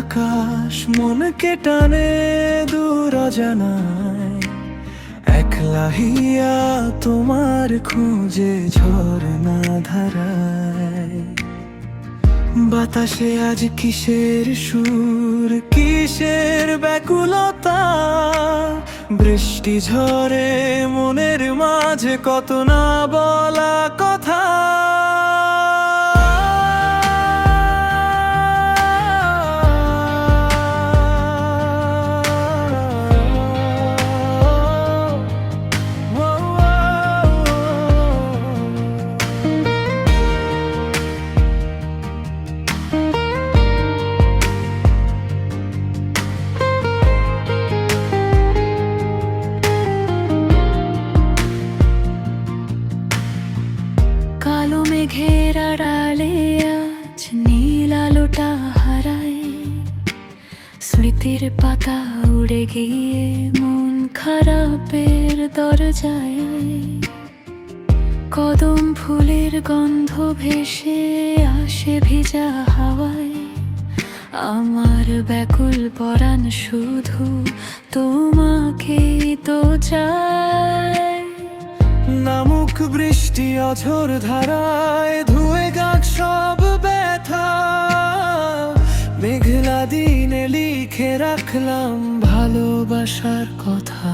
আকাশ মনকে টানে দূর অজানায়, একলা হিয়া তোমার খুঁজে ঝরনা ধারায়। বাতাসে আজ কিসের সুর, কিসের ব্যাকুলতা, বৃষ্টি ঝরে মনের মাঝে কত না বলা কথা। কালো মেঘের আড়ালে আজ নীল আলোটা হারায়, স্মৃতির পাতা উড়ে গিয়ে মন খারাপের দরজায়। কদম ফুলের গন্ধ ভেসে আসে ভিজা হাওয়ায়, আমার ব্যাকুল পরাণ শুধু তোমাকেই তো চায়। নামুক বৃষ্টি অঝোর ধারায়, ধুয়ে গাছ সব ব্যথা, মেঘলা দিনে লিখে রাখলাম ভালোবাসার কথা।